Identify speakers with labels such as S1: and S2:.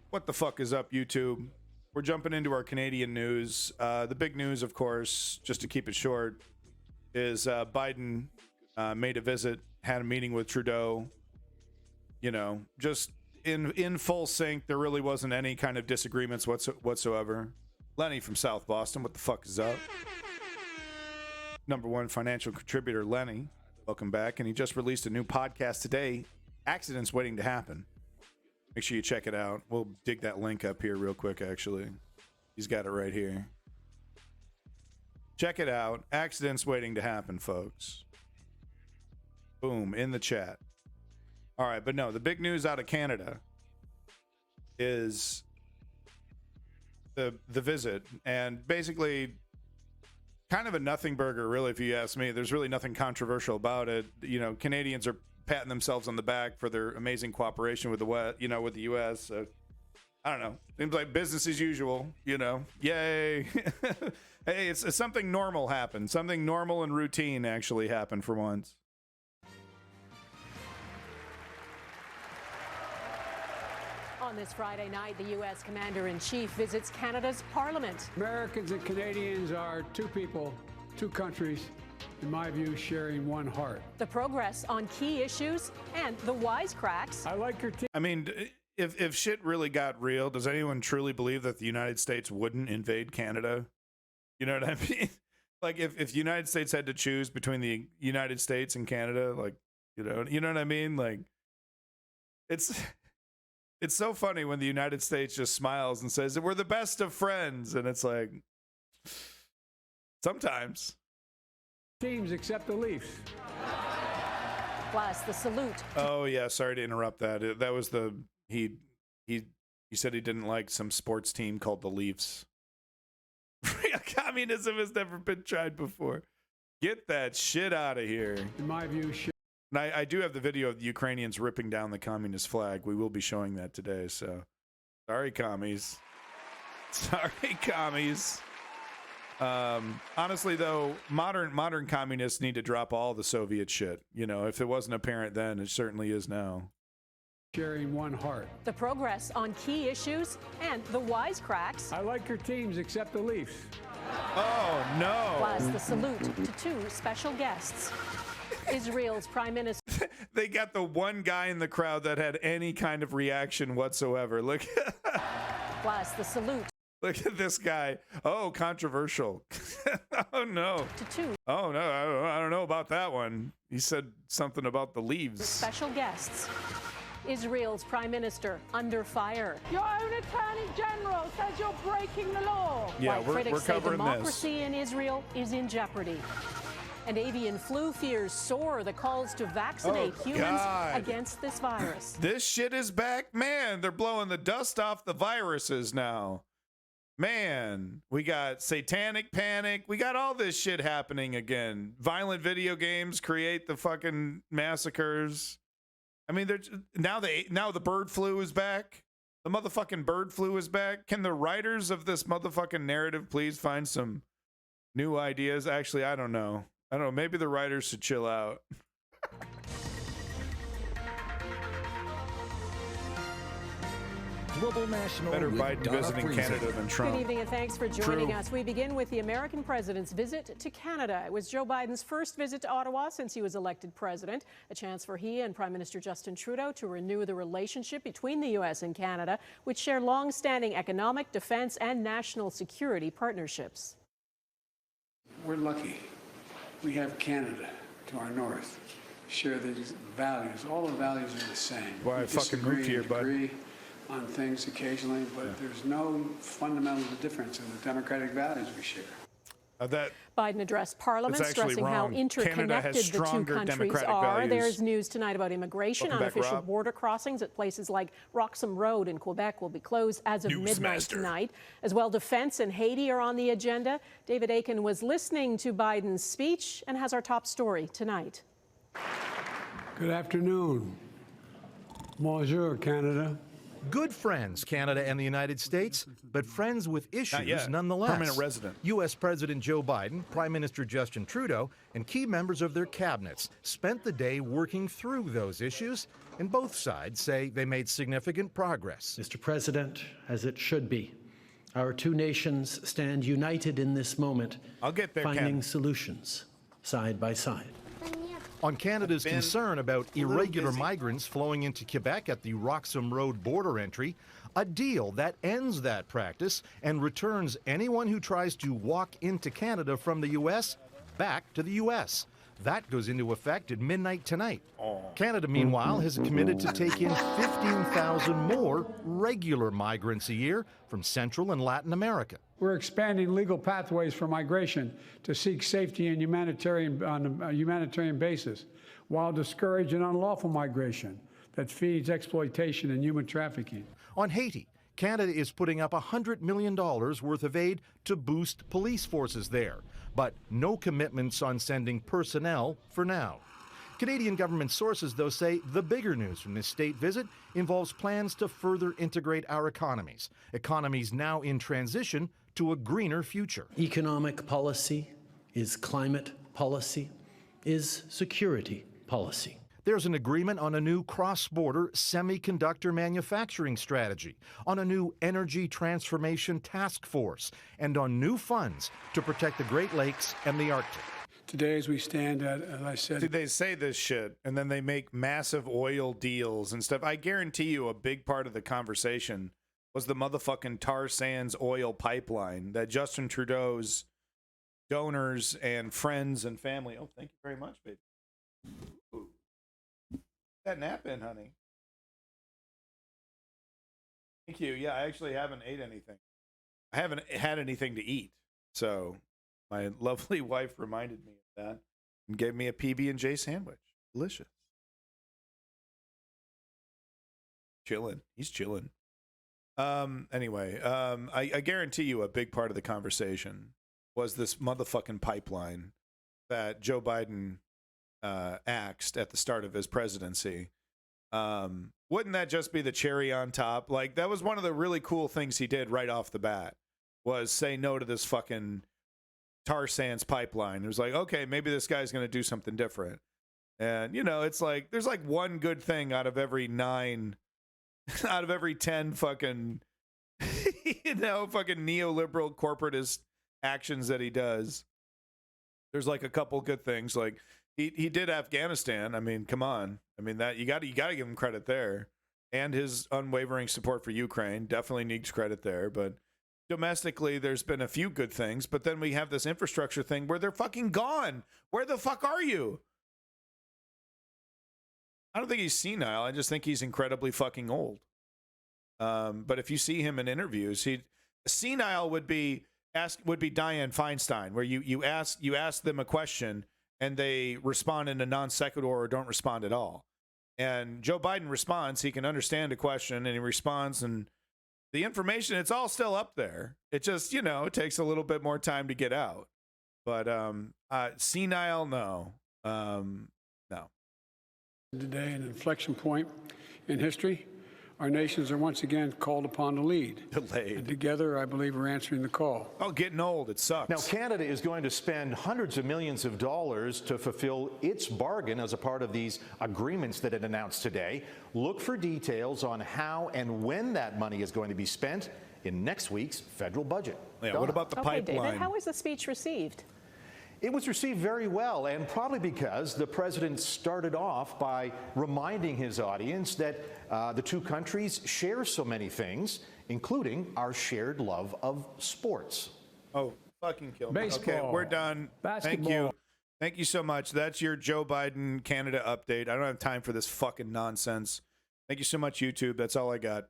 S1: What the fuck is up, YouTube? We're jumping into our Canadian news. The big news, of course, just to keep it short, is Biden made a visit, had a meeting with Trudeau. You know, just in full sync. There really wasn't any kind of disagreements whatsoever. Lenny from South Boston, what the fuck is up? Number one financial contributor, Lenny. Welcome back. And he just released a new podcast today, Accidents Waiting to Happen. Make sure you check it out. We'll dig that link up here real quick, actually. He's got it right here. Check it out. Accidents waiting to happen, folks. Boom, in the chat. All right, but no, the big news out of Canada is the visit. And basically, kind of a nothing burger, really, if you ask me. There's really nothing controversial about it. You know, Canadians are patting themselves on the back for their amazing cooperation with the U.S. So, I don't know. Seems like business as usual. You know, yay! Hey, it's something normal happened. Something normal and routine actually happened for once.
S2: On this Friday night, the U.S. Commander-in-Chief visits Canada's Parliament.
S3: Americans and Canadians are two people, two countries, in my view, sharing one heart.
S2: The progress on key issues and the wisecracks.
S3: I like your team.
S1: I mean, if shit really got real, does anyone truly believe that the United States wouldn't invade Canada? You know what I mean? Like, if the United States had to choose between the United States and Canada, like, you know what I mean? Like, it's so funny when the United States just smiles and says that we're the best of friends, and it's like, sometimes.
S3: Teams except the Leafs.
S2: Plus, the salute.
S1: Oh yeah, sorry to interrupt that. That was he said he didn't like some sports team called the Leafs. Communism has never been tried before. Get that shit out of here.
S3: In my view,
S1: and I do have the video of the Ukrainians ripping down the communist flag. We will be showing that today. So, sorry, commies. Sorry, commies. Honestly, though, modern communists need to drop all the Soviet shit. You know, if it wasn't apparent then, it certainly is now.
S3: Sharing one heart.
S2: The progress on key issues and the wisecracks.
S3: I like your teams except the Leafs.
S1: Oh, no.
S2: Plus, the salute to two special guests. Israel's Prime Minister.
S1: They got the one guy in the crowd that had any kind of reaction whatsoever. Look.
S2: Plus, the salute.
S1: Look at this guy. Oh, controversial. Oh, no.
S2: To two.
S1: Oh, no. I don't know about that one. He said something about the leaves.
S2: Special guests. Israel's Prime Minister under fire.
S4: Your own Attorney General says you're breaking the law.
S1: Yeah,
S2: While critics
S1: we're
S2: say
S1: covering
S2: democracy in Israel is in jeopardy. And avian flu fears soar the calls to vaccinate humans against this virus.
S1: This shit is back. Man, they're blowing the dust off the viruses now. Man, we got satanic panic. We got all this shit happening again. Violent video games create the fucking massacres. I mean, now the bird flu is back. The motherfucking bird flu is back. Can the writers of this motherfucking narrative please find some new ideas? Actually, I don't know. Maybe the writers should chill out.
S5: Global National.
S1: Better Biden visiting Canada than Trump.
S2: Good evening and thanks for joining us. We begin with the American president's visit to Canada. It was Joe Biden's first visit to Ottawa since he was elected president, a chance for he and Prime Minister Justin Trudeau to renew the relationship between the U.S. and Canada, which share long-standing economic, defense, and national security partnerships.
S3: We're lucky. We have Canada to our north. Share these values. All the values are the same.
S1: Why I fucking moved here, bud.
S3: On things occasionally, but there's no fundamental difference in the democratic values we share.
S2: Biden addressed Parliament, stressing how interconnected the two countries are.
S1: Values.
S2: There's news tonight about immigration. Unofficial border crossings at places like Roxham Road in Quebec will be closed as of midnight tonight. As well, defense and Haiti are on the agenda. David Akin was listening to Biden's speech and has our top story tonight.
S3: Good afternoon. Bonjour, Canada.
S5: Good friends, Canada and the United States, but friends with issues nonetheless.
S1: Permanent resident.
S5: U.S. President Joe Biden, Prime Minister Justin Trudeau, and key members of their cabinets spent the day working through those issues, and both sides say they made significant progress.
S6: Mr. President, as it should be, our two nations stand united in this moment,
S1: I'll get there,
S6: finding solutions side by side.
S5: On Canada's concern about irregular migrants flowing into Quebec at the Roxham Road border entry, a deal that ends that practice and returns anyone who tries to walk into Canada from the U.S. back to the U.S. That goes into effect at midnight tonight. Canada, meanwhile, has committed to take in 15,000 more regular migrants a year from Central and Latin America.
S3: We're expanding legal pathways for migration to seek safety and on a humanitarian basis, while discouraging unlawful migration that feeds exploitation and human trafficking.
S5: On Haiti, Canada is putting up $100 million worth of aid to boost police forces there, but no commitments on sending personnel for now. Canadian government sources, though, say the bigger news from this state visit involves plans to further integrate our economies now in transition to a greener future.
S6: Economic policy is climate policy, is security policy.
S5: There's an agreement on a new cross-border semiconductor manufacturing strategy, on a new energy transformation task force, and on new funds to protect the Great Lakes and the Arctic.
S3: Today, as we stand, as I said,
S1: See, they say this shit, and then they make massive oil deals and stuff. I guarantee you a big part of the conversation was the motherfucking tar sands oil pipeline that Justin Trudeau's donors and friends and family. Oh, thank you very much, baby. Ooh. That nap in, honey. Thank you. Yeah, I actually haven't ate anything. I haven't had anything to eat. So my lovely wife reminded me of that and gave me a PB&J sandwich. Delicious. Chilling. He's chilling. Anyway, I guarantee you a big part of the conversation was this motherfucking pipeline that Joe Biden axed at the start of his presidency. Wouldn't that just be the cherry on top? Like, that was one of the really cool things he did right off the bat, was say no to this fucking tar sands pipeline. It was like, okay, maybe this guy's going to do something different. And, you know, it's like, there's like one good thing out of every 10 fucking, you know, fucking neoliberal corporatist actions that he does. There's like a couple good things. Like, he did Afghanistan. I mean, come on. I mean, that you got to give him credit there. And his unwavering support for Ukraine definitely needs credit there. But domestically, there's been a few good things. But then we have this infrastructure thing where they're fucking gone. Where the fuck are you? I don't think he's senile. I just think he's incredibly fucking old. But if you see him in interviews, senile would be Dianne Feinstein, where you ask them a question and they respond in a non sequitur or don't respond at all. And Joe Biden responds. He can understand a question and he responds, and the information, it's all still up there. It just, you know, it takes a little bit more time to get out. But senile, no. No.
S3: Today, an inflection point in history. Our nations are once again called upon to lead.
S1: Delayed.
S3: And together, I believe we're answering the call.
S1: Oh, getting old. It sucks.
S7: Now, Canada is going to spend hundreds of millions of dollars to fulfill its bargain as a part of these agreements that it announced today. Look for details on how and when that money is going to be spent in next week's federal budget.
S1: Yeah,
S7: Donna.
S1: what about the pipeline?
S2: David, how was the speech received?
S7: It was received very well, and probably because the president started off by reminding his audience that the two countries share so many things, including our shared love of sports.
S1: Oh, fucking kill me.
S3: Baseball.
S1: Okay, we're done.
S3: Basketball.
S1: Thank you. Thank you so much. That's your Joe Biden Canada update. I don't have time for this fucking nonsense. Thank you so much, YouTube. That's all I got.